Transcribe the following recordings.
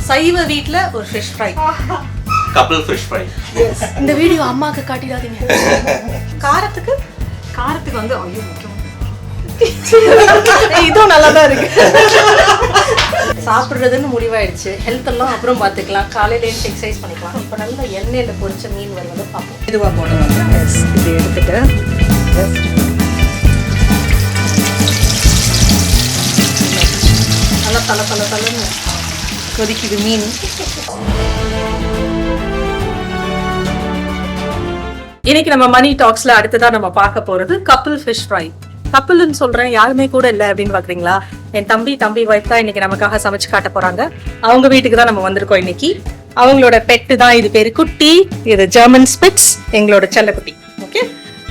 சைவ வீட்ல ஒரு fish fry. Couple fish fry. Yes. இந்த வீடியோ அம்மாக்கு காட்டிடாதீங்க. காரத்துக்கு வந்து ஐயோ முக்கியம். இதுவும் நல்லா தான் இருக்கு. சாப்பிடுறதுன்னு முடிவாயிடுச்சு. ஹெல்த் எல்லாம் அப்புறம் பார்த்துக்கலாம். காலையில எக்ஸசைஸ் பண்ணிக்கலாம். இப்போ நல்ல எண்ணெயில பொரிச்ச மீன் வருவது பார்ப்போம். இதுவா போடுவாங்க. எஸ். இது எடுத்துட்டு நல்லா தலை கொதிக்குது மீன். இன்னைக்கு நம்ம மணி டாக்ஸ்ல அடுத்ததான் நம்ம பார்க்க போறது கப்பிள் ஃபிஷ் ஃப்ரை. கப்பிள்னு சொல்றேன், யாருமே கூட இல்லை அப்படின்னு பாக்குறீங்களா? என் தம்பி வைஃப் தான் இன்னைக்கு நமக்காக சமைச்சு காட்ட போறாங்க. அவங்க வீட்டுக்கு தான் நம்ம வந்திருக்கோம் இன்னைக்கு. அவங்களோட பெட்டு தான், இது பேரு குட்டி, இது ஜெர்மன் ஸ்பிட்ஸ், எங்களோட செல்லக்குட்டி. ஓகே,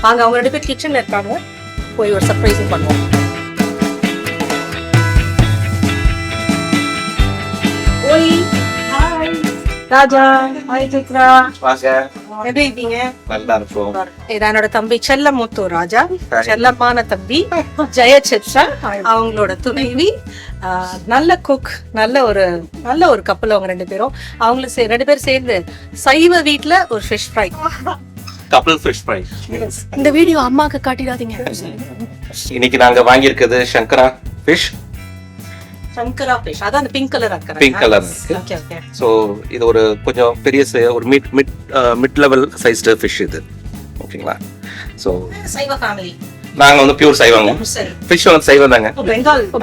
அவங்க 2 பேர் கிச்சன்ல இருக்காங்க. போய் ஒரு சர்ப்ரைஸும் பண்ணுவோம். ஓய், ஹாய் ராஜா, ஹாய் சித்ரா, வாங்க. எப்படி இருக்கீங்க? நல்லா இருக்கும். இது என்னோட தம்பி செல்லமுத்து ராஜா, செல்லமான தம்பி ஜெய சித்ரா, அவங்களோட துணைவி. நல்ல குக், நல்ல ஒரு கப்பல் அவங்க 2 பேரும். அவங்களும் 2 பேரும் சேர்ந்து சைவ வீட்ல ஒரு fish fry. Couple fish fry. இந்த வீடியோ அம்மாக்கு காட்டிடாதீங்க. இன்னைக்கு நாங்க வாங்கி இருக்கிறது சங்கரா ஃபிஷ். சங்கரா ஃபிஷ், அதான் அந்த பிங்க் கலர் இருக்கு. பிங்க் கலர் இருக்கு. Okay okay. சோ இது ஒரு கொஞ்சம் பெரிய ஒரு மிட் லெவல் சைஸ்டு ஃபிஷ் இது. ஓகேங்களா? சோ சைவ ஃபேமிலி. நாங்க வந்து பியூர் சைவங்க. ஃபிஷ் வந்து சைவம் தாங்க.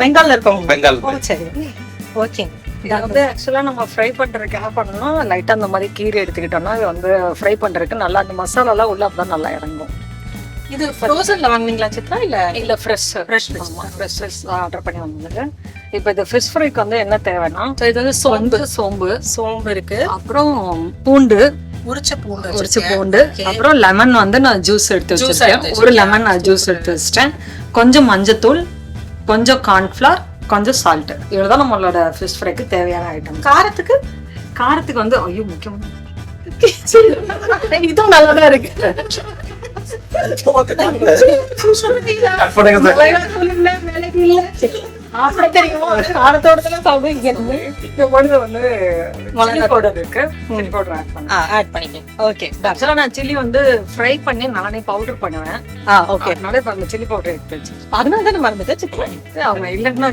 பெங்கால்ல இருக்கோம். பெங்கால். சரி, ஓகே. இது வந்து ஆக்சுவலா நம்ம ஃப்ரை பண்றதுக்கு என்ன பண்ணணும், லைட்டா அந்த மாதிரி கீரை எடுத்துக்கிட்டோம்னா இது வந்து ஃப்ரை பண்றதுக்கு நல்லா அந்த மசாலா எல்லாம் உள்ள அப்பதான் நல்லா இறங்கும். இது ஃப்ரோசன்ல வாங்குனீங்களா சித்ரா? இல்ல ஃப்ரெஷ் ஆர்டர் பண்ணி வாங்குனது. இப்போ இந்த ஃபிஷ் ஃப்ரைக்கு வந்து என்ன தேவைன்னா, இது வந்து சோம்பு இருக்கு, அப்புறம் பூண்டு, உரிச்ச பூண்டு, அப்புறம் லெமன் வந்து நான் ஜூஸ் எடுத்து வச்சிருக்கேன். ஒரு லெமன் நான் ஜூஸ் எடுத்து வச்சிட்டேன். கொஞ்சம் மஞ்சத்தூள், கொஞ்சம் கார்ன்ஃபிளவர், கொஞ்சம் சால்ட். இவ்வளவுதான் நம்மளோட ஃபிஷ் ஃப்ரைக்கு தேவையான ஐட்டம். காரத்துக்கு வந்து ஐயோ முக்கியம். இதுவும் நல்லாதான் இருக்கு. சில்லி வந்து ஃப்ரை பண்ணி நானே பவுடர் பண்ணுவேன். சில்லி பவுடர் எடுத்து வச்சு அதனால மறந்துட்டேன். அவங்க இல்லைன்னா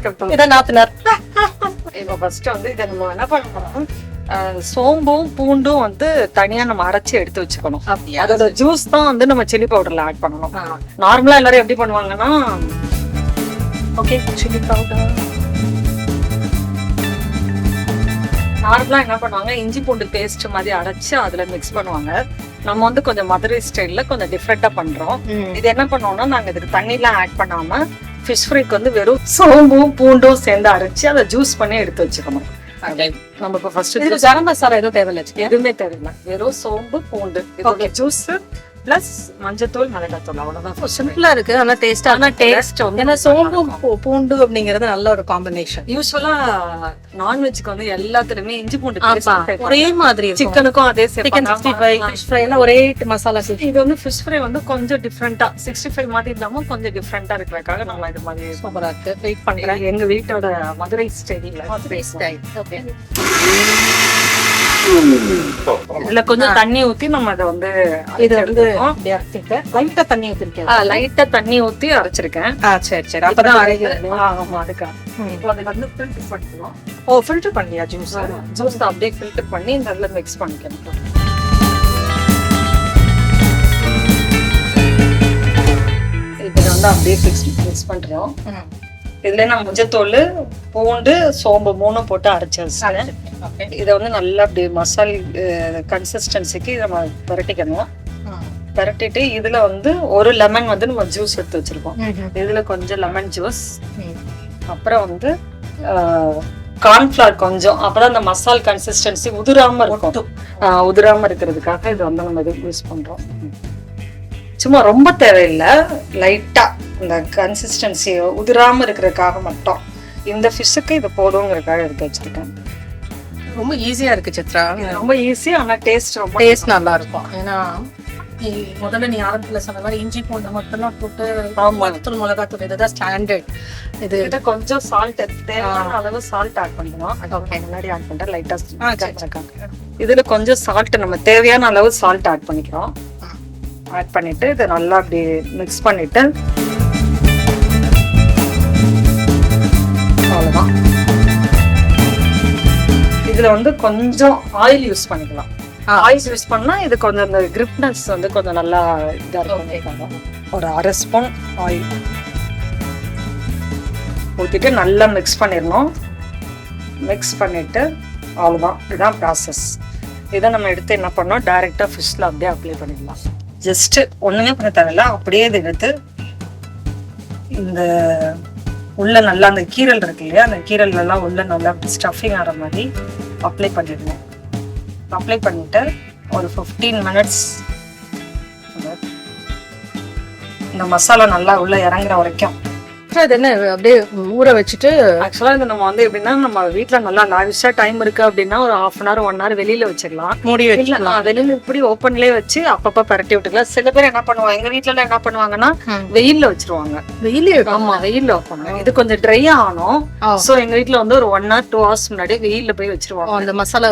இப்போ ஃபர்ஸ்ட் வந்து இதை நம்ம என்ன பண்ண போறோம், சோம்பும் பூண்டும் வந்து தனியா நம்ம அரைச்சி எடுத்து வச்சுக்கணும். அதோட ஜூஸ் தான் வந்து நம்ம சில்லி பவுடர்ல ஆட் பண்ணணும். நார்மலா எல்லாரும் எப்படி பண்ணுவாங்கன்னா, ஓகே சில்லி பவுடர் நார்மலா என்ன பண்ணுவாங்க, இஞ்சி பூண்டு பேஸ்ட் மாதிரி அரைச்சு அதுல மிக்ஸ் பண்ணுவாங்க. நம்ம வந்து கொஞ்சம் மதுரை ஸ்டைல்ல கொஞ்சம் டிஃப்ரெண்டா பண்றோம். இது என்ன பண்ணுவோம்னா, நாங்க இதுக்கு தண்ணிலாம் ஆட் பண்ணாம ஃபிஷ் ஃப்ரைக்கு வந்து வெறும் சோம்பும் பூண்டும் சேர்ந்து அரைச்சு அதை ஜூஸ் பண்ணி எடுத்து வச்சுக்கணும். நம்ம இப்ப ஃபர்ஸ்ட் கரம் மசாலா எதுவும் தேவையில்லை, எதுவுமே தேவையில்லை. வெறும் சோம்பு பூண்டு இதோட ஜூஸ் பிளஸ் மஞ்சத்தூள் மிளகாத்தூள், அவ்வளவுதான். சிம்பிளா இருக்கு, ஆனா டேஸ்டா. ஆனா டேஸ்ட் வந்து ஏன்னா சோம்பு பூண்டு அப்படிங்கறது நல்ல ஒரு காம்பினேஷன். யூஸ்வலா நான்வெஜ்க்கு வந்து எல்லாத்துலயுமே இஞ்சி பூண்டு ஒரே மாதிரி, சிக்கனுக்கும் அதே சிக்கன் 65 ஃபிஷ் ஃப்ரை எல்லாம் ஒரே மசாலா. இது வந்து ஃபிஷ் ஃப்ரை வந்து கொஞ்சம் டிஃப்ரெண்டா 65 மாதிரி இல்லாம கொஞ்சம் டிஃப்ரெண்டா இருக்கிறதுக்காக நம்ம இது மாதிரி சூப்பரா இருக்கு. வெயிட் பண்றேன். எங்க வீட்டோட மதுரை ஸ்டைல். ஓகே, இதுல கொஞ்சம் தண்ணி ஊத்தி நம்ம அதை வந்து இது வந்து லைட்டா தண்ணி ஊத்திருக்கேன். லைட்டா தண்ணி ஊத்தி அரைச்சிருக்கேன். சரி, அப்பதான் அரைக்கிறது. ஆமா, அதுக்காக இப்போ அதை வந்து ஃபில்டர் பண்ணிக்கணும். ஃபில்டர் பண்ணியா ஜூஸ் அப்படியே ஃபில்டர் பண்ணி இந்த இதுல மிக்ஸ் பண்ணிக்கணும். இதுல வந்து அப்படியே மிக்ஸ் பண்றோம். இதுல நான் மஞ்சத்தூள், பூண்டு, சோம்பு 3 போட்டு அரைச்சு வச்சிருக்கேன். இதை வந்து நல்லா அப்படி மசால் கன்சிஸ்டன்சிக்கு நம்ம பரட்டிக்கணும். பரட்டிட்டு இதுல வந்து ஒரு லெமன் வந்து நம்ம ஜூஸ் எடுத்து வச்சிருக்கோம். இதுல கொஞ்சம் லெமன் ஜூஸ், அப்புறம் வந்து கார்ன்ஃபிளவர் கொஞ்சம், அப்பதான் அந்த மசால் கன்சிஸ்டன்சி உதிராம இருக்கும். உதிராம இருக்கிறதுக்காக இது வந்து நம்ம இது யூஸ் பண்றோம். சும்மா ரொம்ப தேவையில்லை, லைட்டா இந்த கன்சிஸ்டன்சி உதிராம இருக்கிறதுக்காக மட்டும். இந்த ஃபிஷ்ஷுக்கு இது போடுங்கிறதுக்காக எடுத்து வச்சிருக்கேன். ரொம்ப ஈஸியா இருக்கு சித்ரா, ரொம்ப ஈஸி. ஆனா டேஸ்ட் நல்லா இருக்கும். ஏன்னா முதல்ல நீ ஆரம்பத்துல சொன்ன மாதிரி இஞ்சி பூண்டு மட்டும்தான் போட்டு ஆமா. மஞ்சள் மிளகாத்தூள் இதுதான் ஸ்டாண்டர்ட். இது கொஞ்சம் சால்ட் தேவையான அளவு சால்ட் ஆட் பண்ணிக்கலாம். முன்னாடி ஆட் பண்ணிட்டா லைட்டா இதுல கொஞ்சம் சால்ட் நம்ம தேவையான அளவு சால்ட் ஆட் பண்ணிக்கிறோம். ஆட் பண்ணிட்டு இதை நல்லா அப்படி மிக்ஸ் பண்ணிட்டு அவ்வளவுதான். இதுல வந்து கொஞ்சம் ஆயில் யூஸ் பண்ணிக்கலாம். ஆயில் யூஸ் பண்ணா இது கொஞ்சம் இந்த கிரிப்னஸ் வந்து கொஞ்சம் நல்லா இதா இருக்கும். ஒரு 1/2 ஸ்பூன் ஆயில் ஊற்றிட்டு நல்லா மிக்ஸ் பண்ணிடணும். மிக்ஸ் பண்ணிட்டு அவ்வளோதான், இதுதான் ப்ராசஸ். இதை நம்ம எடுத்து என்ன பண்ணோம், டைரெக்டாக ஃபிஷ்ல அப்படியே அப்ளை பண்ணிடலாம். ஜஸ்ட் ஒண்ணுமே பண்ண தேவையில்ல, அப்படியே இதை எடுத்து இந்த உள்ள நல்லா அந்த கீரல் இருக்கு இல்லையா, அந்த கீரல் எல்லாம் உள்ள நல்லா ஸ்டஃபிங் ஆகிற மாதிரி அப்ளை பண்ணிடணும். அப்ளை பண்ணிட்டு ஒரு 15 மினிட்ஸ் இந்த மசாலா நல்லா உள்ள இறங்குற வரைக்கும் இது என்ன அப்படியே ஊற வச்சுட்டு. ஆக்சுவலா இது நம்ம வந்து எப்படின்னா, நம்ம வீட்டுல நல்லா லாவிஷா டைம் இருக்கு அப்படின்னா ஒரு 1/2 hour 1 hour வெளியில வச்சிடலாம். மூடி வச்சிடலாம். வெளியில இப்படி ஓப்பன்லயே வச்சு அப்பப்ப பரட்டி விட்டுக்கலாம். சில பேர் என்ன பண்ணுவாங்க, எங்க வீட்டுல எல்லாம் என்ன பண்ணுவாங்கன்னா வெயில்ல வச்சிருவாங்க. வெயிலே? ஆமா, வெயில்ல வைப்பாங்க. இது கொஞ்சம் ட்ரை ஆகணும். சோ எங்க வீட்டுல வந்து ஒரு 1 hour 2 hours முன்னாடி வெயில்ல போய் வச்சிருவாங்க. அந்த மசாலா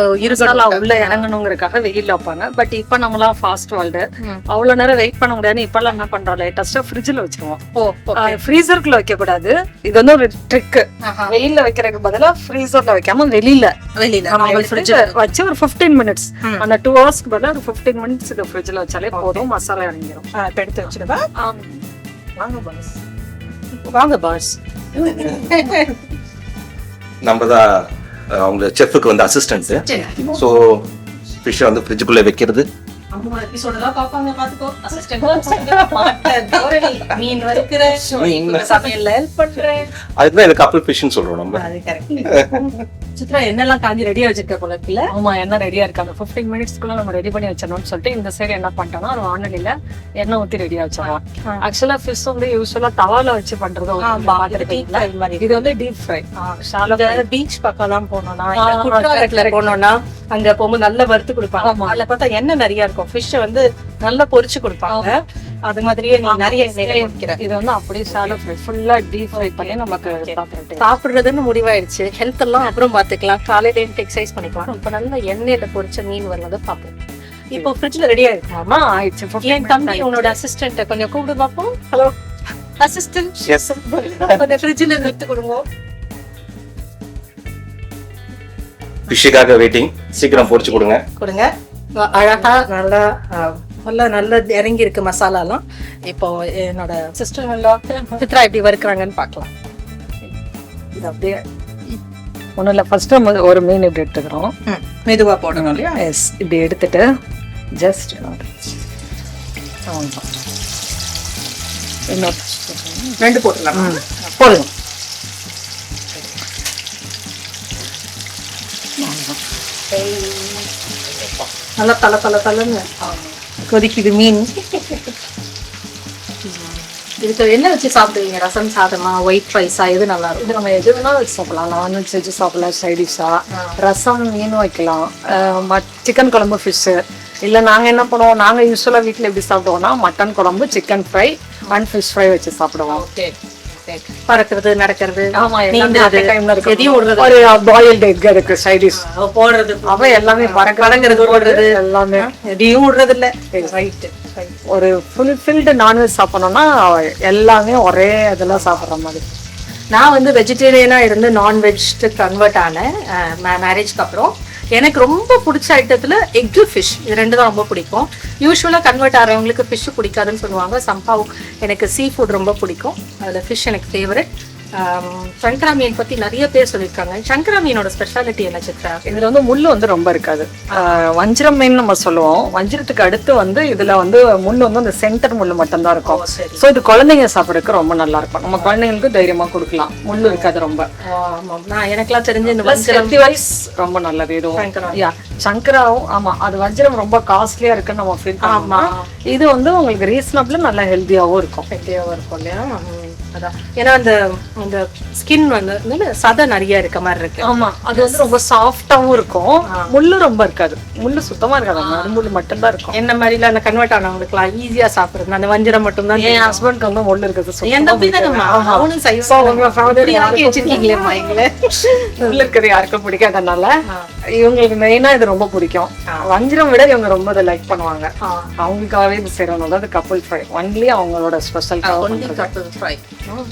உள்ள இறங்கணுங்கிறதுக்காக வெயில்ல வைப்பாங்க. பட் இப்ப நம்மளாம் ஃபாஸ்ட் வேர்ல்டு, அவ்வளவு நேரம் வெயிட் பண்ண முடியாது. இப்ப எல்லாம் என்ன பண்றோம், லேட்டஸ்டா ஃப்ரிட்ஜ்ல வச்சிருவோம். ஃப்ரீசருக்குள்ள வைக்க கூடாது. இது வந்து ஒரு ட்ரிக். வெயில்ல வைக்கிறதுக்கு பதிலா ஃப்ரீசர்ல வைக்காம வெளியில வச்சு ஒரு 15 மினிட்ஸ், அந்த 2 ஹவர்ஸ்க்கு பதிலா ஒரு 15 மினிட்ஸ் இது ஃப்ரிட்ஜ்ல வச்சாலே போதும், மசாலா இறங்கிடும். எடுத்து வச்சிடுவா. வாங்க பாஸ், வாங்க பாஸ். நம்ம தான் அவங்க செஃப்க்கு வந்து அசிஸ்டன்ட். ஸோ ஃபிஷ் வந்து ஃப்ரிட்ஜுக்குள்ளே வைக்கிறது. அதுதான் இது கப்பல் ஃபிஷ்னு சொல்றோம் நம்ம. சித்ரா என்னெல்லாம் காஞ்சி ரெடியா வச்சிருக்க போல இருக்குல்ல? ஆமா, என்ன ரெடியா இருக்காங்க. 15 மினிட்ஸ்க்குள்ள நம்ம ரெடி பண்ணி வச்சிடணும்னு சொல்லிட்டு இந்த சைடு என்ன பண்ணிட்டோம்னா, ஒரு வானலியில எண்ணெய் ஊத்தி ரெடியா வச்சிடலாம். ஆக்சுவலா ஃபிஷ் வந்து யூஸ்வலா தவால வச்சு பண்றது. இது வந்து டீப் ஃப்ரை. பீச் பக்கம் போனோம்னா, குற்றாலத்துல போனோம்னா அங்க போகும்போது நல்லா வறுத்து கொடுப்பாங்க. அதுல பார்த்தா எண்ணெய் நிறைய இருக்கும். ஃபிஷ் வந்து நல்லா பொரிச்சு கொடுப்பாங்க. அது மாதிரியே நீ நிறைய இது வந்து அப்படியே ஷாலோ ஃப்ரை, ஃபுல்லா டீப் ஃப்ரை பண்ணி நமக்கு சாப்பிடுறதுன்னு முடிவாயிடுச்சு. ஹெல்த் எல்லாம் அப்புறம் பாத்துக்கலாம், காலையில எக்ஸசைஸ் பண்ணிக்கலாம். இப்ப நல்லா எண்ணெயில பொரிச்ச மீன் வருவதை பார்ப்போம். இப்போ ஃப்ரிட்ஜ்ல ரெடியா இருக்குமா? ஆயிடுச்சு. என் தம்பி உன்னோட அசிஸ்டன்ட் கொஞ்சம் கூப்பிடு பார்ப்போம். ஹலோ அசிஸ்டன்ட், கொஞ்சம் ஃப்ரிட்ஜ்ல எடுத்து கொடுங்க. ஃபிஷ்ஷுக்காக வெயிட்டிங், சீக்கிரம் பொரிச்சு கொடுங்க. அழகா நல்லா நல்லா இறங்கி இருக்கு மசாலாலாம். இப்போ என்னோட சிஸ்டர் சித்ரா எப்படி வறுக்கிறாங்கன்னு பார்க்கலாம். இது அப்படியே ஒன்றும் இல்லை. ஃபர்ஸ்ட் நம்ம ஒரு மீன் இப்படி எடுத்துக்கிறோம். மெதுவா போடணும் இல்லையா? எஸ், இப்படி எடுத்துட்டு ஜஸ்ட் இன்னொரு 2 போட்டுடலாம். போடுங்க. நல்லா தலை கொதிக்குது மீன். இதுக்கு என்ன வச்சு சாப்பிடுவீங்க? ரசம் சாதமா, ஒயிட் ரைஸா, எது நல்லா இருக்கும்? நம்ம எது வேணா வச்சு சாப்பிடலாம். நான்வெஜ் வச்சு சாப்பிடலாம், சைடிஷா. ரசம் மீன் வைக்கலாம், சிக்கன் குழம்பு, ஃபிஷ்ஷு. இல்லை நாங்கள் என்ன பண்ணுவோம், நாங்கள் யூஸ்வலாக வீட்டில் எப்படி சாப்பிடுவோம்னா, மட்டன் குழம்பு, chicken fry and fish fry வச்சு சாப்பிடுவோம். பறக்கிறது, நடக்கிறது, ஒரு பாயில்ட் எக் இருக்கு சைடிஷ் போடுறது. அவ எல்லாமே பறக்கிறது, ஓடுறது எல்லாமே எதையும் விடுறது இல்ல. ஒரு ஃபுல்ஃபில்டு நான்வெஜ் சாப்பிடணும்னா எல்லாமே ஒரே இதெல்லாம் சாப்பிட்ற மாதிரி. நான் வந்து வெஜிடேரியனா இருந்து நான்வெஜ்க்கு கன்வெர்ட் ஆனேன் மேரேஜ்க்கு அப்புறம். எனக்கு ரொம்ப பிடிச்ச ஐட்டத்துல எக்கு, ஃபிஷ், இது 2 தான் ரொம்ப பிடிக்கும். யூஸ்வலாக கன்வெர்ட் ஆகிறவங்களுக்கு ஃபிஷ் பிடிக்காதுன்னு சொல்லுவாங்க. சம்ஹவ் எனக்கு சீ ஃபுட் ரொம்ப பிடிக்கும். அதில் ஃபிஷ் எனக்கு ஃபேவரட். சங்கரா மீன் பத்தி நிறைய பேர் சொல்லியிருக்காங்க. சங்கரா மீனோட ஸ்பெஷாலிட்டி என்ன சித்ரா? இதுல வந்து முள்ளு வந்து ரொம்ப இருக்காது. வஞ்சிரம் மீன் நம்ம சொல்லுவோம். வஞ்சிரத்துக்கு அடுத்து வந்து இதுல வந்து முள்ளு வந்து அந்த சென்டர் முள்ளு மட்டும் தான் இருக்கும். சோ இது குழந்தைங்க சாப்பிடறதுக்கு ரொம்ப நல்லா இருக்கும். நம்ம குழந்தைங்களுக்கு தைரியமா கொடுக்கலாம், முள்ளு இருக்காது ரொம்ப. நான் எனக்கெல்லாம் தெரிஞ்சு இந்த வஞ்சிரம் ரொம்ப நல்லது. இதுவும் சங்கராவும் ஆமா, அது வஞ்சிரம் ரொம்ப காஸ்ட்லியா இருக்குன்னு நம்ம ஃபீல் பண்ணுவோம். இது வந்து உங்களுக்கு ரீசனபிள், நல்லா ஹெல்த்தியாவும் இருக்கும். இல்லையா? அதான் ஏன்னா அந்த அந்த ஸ்கின் வந்து சதை நிறைய இருக்க மாதிரி இருக்கு. ஆமா, அது வந்து ரொம்ப சாஃப்டாவும் இருக்கும், முள்ளு ரொம்ப இருக்காது, முள்ளு சுத்தமா இருக்காது, நடுமுள்ளு மட்டும்தான் இருக்கும். என்ன மாதிரில அந்த கன்வெர்ட் ஆனவங்களுக்குலாம் ஈஸியா சாப்பிடுறது அந்த வஞ்சிரம் மட்டும் தான். என் ஹஸ்பண்ட்க்கு வந்து முள்ளு இருக்குது. என் தம்பி தானம்மா, அவனும் வச்சிருக்கீங்களேம்மா எங்களை. முள்ளு இருக்கிறது யாருக்கும் பிடிக்காதனால இவங்களுக்கு மெயினா இது ரொம்ப பிடிக்கும். வஞ்சிரம் விட இவங்க ரொம்ப இதை லைக் பண்ணுவாங்க. அவங்களுக்காகவே இது செய்யறதுனால அது கப்பல் ஃப்ரை ஒன்லி அவங்களோட ஸ்பெஷல் ஃப்ரை.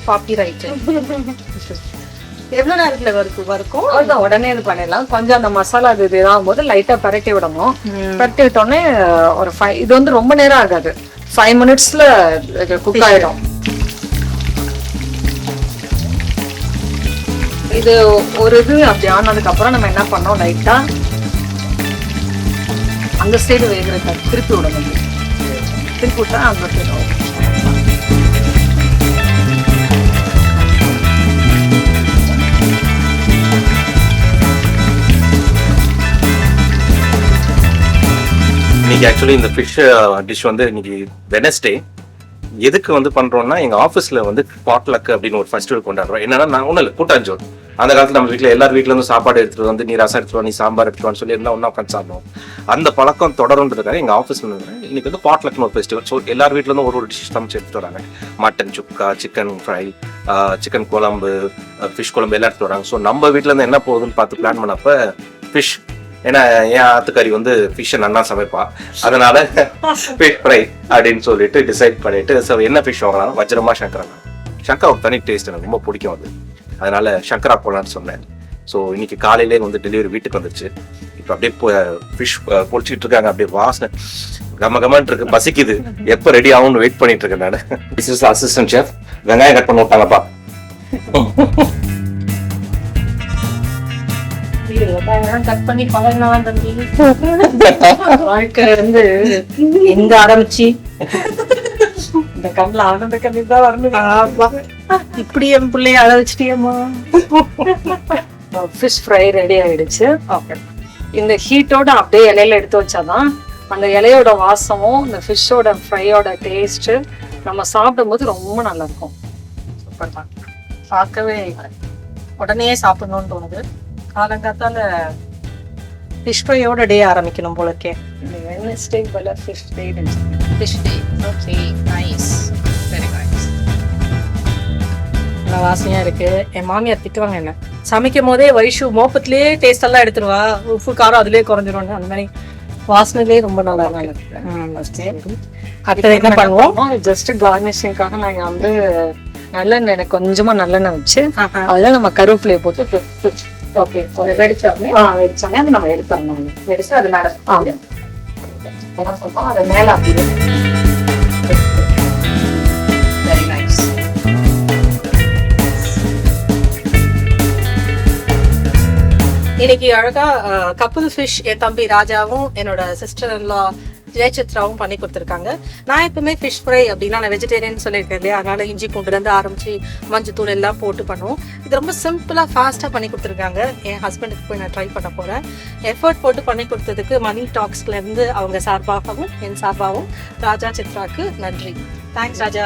பாப்பி ரைட். எவ்வளவு நேரத்துல வறுக்கும்? அதுதான் உடனே இது பண்ணிடலாம். கொஞ்சம் அந்த மசாலா இது இதாகும் போது லைட்டா பரட்டி விடணும். பரட்டி விட்டோடனே ஒரு 5, இது வந்து ரொம்ப நேரம் ஆகாது, 5 மினிட்ஸ்ல குக் ஆயிடும். இது ஒரு இது அப்படி ஆனதுக்கு அப்புறம் நம்ம என்ன பண்ணோம், லைட்டா அந்த சைடு வேகிற திருப்பி விடணும். திருப்பி விட்டா அந்த சைடு இன்னைக்கு ஆக்சுவலி இந்த ஃபிஷ் டிஷ் வந்து இன்னைக்கு வெனஸ்டே எதுக்கு வந்து பண்றோம்னா, எங்க ஆஃபீஸ்ல வந்து பாட்லக் அப்படின்னு ஒரு ஃபெஸ்டிவல் கொண்டாடுறோம். என்னன்னா, நான் ஒன்றும் இல்லை, கூட்டாஞ்சோறு. அந்த காலத்துல நம்ம வீட்டில் எல்லார் வீட்டுல இருந்து சாப்பாடு எடுத்துட்டு வந்து, நீ ரசம் எடுத்துட்டு வா, நீ சாம்பார் எடுத்துட்டு வான்னு சொல்லி எல்லாம் ஒன்றா உட்காந்து சாப்பிடுவோம். அந்த பழக்கம் தொடருன்றதுக்காக எங்க ஆஃபீஸ்ல இன்னைக்கு வந்து பாட்லக்னு ஒரு ஃபெஸ்டிவல். ஸோ எல்லார் வீட்டுல இருந்து ஒரு டிஷ் சமைச்சு எடுத்துட்டு வராங்க. மட்டன் சுக்கா, சிக்கன் ஃப்ரை, சிக்கன் குழம்பு, ஃபிஷ் குழம்பு எல்லாம் எடுத்துட்டு வராங்க. ஸோ நம்ம வீட்டுல இருந்து என்ன போகுதுன்னு பார்த்து பிளான் பண்ணப்ப ஃபிஷ், ஏன்னா என் ஆத்துக்காரி வந்து ஃபிஷ்ஷை நல்லா சமைப்பா, அதனால ஃபிஷ் ஃப்ரை அப்படின்னு சொல்லிட்டு டிசைட் பண்ணிட்டு, ஸோ என்ன ஃபிஷ் வாங்கலாம், வஜ்ரமா சங்கரா. சங்கரா ஒரு தனி டேஸ்ட் எனக்கு ரொம்ப பிடிக்கும் அது, அதனால சங்கரா போலான்னு சொன்னேன். ஸோ இன்னைக்கு காலையிலே வந்து டெலிவரி வீட்டுக்கு வந்துருச்சு. இப்போ அப்படியே ஃபிஷ் பொழிச்சிட்டு இருக்காங்க, அப்படியே வாசனை கம கமன் இருக்கு, பசிக்குது, எப்போ ரெடி ஆகும்னு வெயிட் பண்ணிட்டு இருக்கேன் நான். This is assistant chef. வெங்காயம் கட் பண்ணி விட்டாங்கப்பா. கட் பண்ணி பழகினான் தம்பி. வாழ்க்கை வந்து எங்க ஆரம்பிச்சு இந்த கண்ணில் ஆனந்த கண்ணி தான் வரணும். இப்படி என் பிள்ளைய அழ வச்சிட்டியம்மா. ஃபிஷ் ஃப்ரை ரெடி ஆயிடுச்சு. இந்த ஹீட்டோட அப்படியே இலையில எடுத்து வச்சாதான் அந்த இலையோட வாசமும் இந்த ஃபிஷ்ஷோட ஃப்ரையோட டேஸ்ட் நம்ம சாப்பிடும் போது ரொம்ப நல்லா இருக்கும். சூப்பர் தான், பார்க்கவே உடனே சாப்பிடணும்னு தோணுது. காலங்காத்தால ஃபிஷ் ஃப்ரையோட டே ஆரம்பிக்கணும் போல இருக்கே. வெட்னஸ்டே போல ஃபிஷ் டே. ஃபிஷ் டே, ஓகே, நைஸ், வெரி நைஸ். நல்லா வாசனையா இருக்கு. என் மாமியார் திட்டுவாங்க என்ன, சமைக்கும் போதே வைஷு மோப்பத்திலேயே டேஸ்ட் எல்லாம் எடுத்துருவா, உப்பு காரம் அதுலயே குறைஞ்சிரும். அந்த மாதிரி வாசனையிலே ரொம்ப நல்லா இருக்கு. அடுத்தது என்ன பண்ணுவோம், ஜஸ்ட் கார்னிஷிங்காக நாங்க வந்து நல்லெண்ணெய், எனக்கு கொஞ்சமா நல்லெண்ணெய் வச்சு அதுல நம்ம கருவேப்பிலையை போட்டு ஓகே வெடிச்சோடனே அது நம்ம எடுத்துடணும். வெடிச்சு அது மேல அது மேல அப்படியே. Very nice. இன்னைக்கு அழகா கப்புல் ஃபிஷ் என் தம்பி ராஜாவும் என்னோட சிஸ்டர் இன்லா ஜெயசித்ராவும் பண்ணி கொடுத்துருக்காங்க. நான் எப்பவுமே ஃபிஷ் ஃப்ரை அப்படின்னா நான் வெஜிடேரியன் சொல்லியிருக்கேன் இல்லையா, அதனால இஞ்சி பூண்டுலேருந்து ஆரம்பிச்சு மஞ்சத்தூள் எல்லாம் போட்டு பண்ணுவோம். இது ரொம்ப சிம்பிளாக ஃபாஸ்ட்டாக பண்ணி கொடுத்துருக்காங்க. என் ஹஸ்பண்டுக்கு போய் நான் ட்ரை பண்ண போகிறேன். எஃபர்ட் போட்டு பண்ணி கொடுத்ததுக்கு மணி டாக்ஸ்லேருந்து அவங்க சார்பாகவும் என் சார்பாகவும் ராஜா சித்ராக்கு நன்றி. தேங்க்ஸ் ராஜா.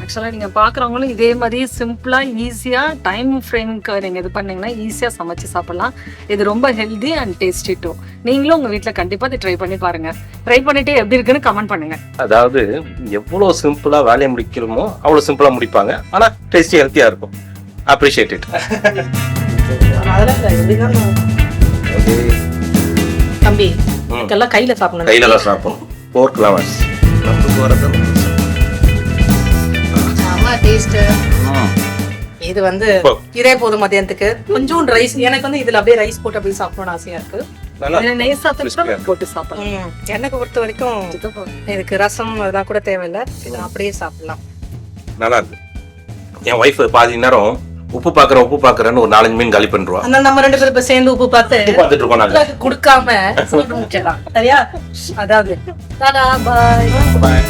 ஆக்சுவலா நீங்க பாக்குறவங்களும் இதே மாதிரி சிம்பிளா ஈஸியா டைம் ஃப்ரேமுக்கு நீங்க இது பண்ணீங்கன்னா ஈஸியா சமைச்சு சாப்பிடலாம். இது ரொம்ப ஹெல்தி அண்ட் டேஸ்டி டூ. நீங்களும் உங்க வீட்டுல கண்டிப்பா இதை ட்ரை பண்ணி பாருங்க. ட்ரை பண்ணிட்டு எப்படி இருக்குன்னு கமெண்ட் பண்ணுங்க. அதாவது எவ்வளவு சிம்பிளா வேலையை முடிக்கிறோமோ அவ்வளவு சிம்பிளா முடிப்பாங்க, ஆனா டேஸ்டி ஹெல்த்தியா இருக்கும். Appreciate it. தம்பி இதெல்லாம் கையில சாப்பிடணும், கையில தான் சாப்பிடணும். போர்க்கலாம் நமக்கு வரது டேஸ்ட். இது வந்து இதே போதும் மதியானத்துக்கு. கொஞ்சம் ரைஸ், எனக்கு வந்து இதுல அப்படியே ரைஸ் போட்டு அப்படியே சாப்பிடணும்னு ஆசையா இருக்கு. நெய் சாப்பிட்டு போட்டு சாப்பிடலாம். எனக்கு பொறுத்த வரைக்கும் இதுக்கு ரசம் அதெல்லாம் கூட தேவையில்லை, இதை அப்படியே சாப்பிடலாம். நல்லா இருக்கு. என் ஒய்ஃப் பாதி நேரம் உப்பு பாக்குறேன்னு ஒரு 4-5 மீன் காலி பண்ணுவோம். அதனால நம்ம 2 பேரும் இப்ப சேர்ந்து உப்பு பார்த்துட்டு இருக்கோம். நாங்க கொடுக்காம சரியா? அதாவது பாய்.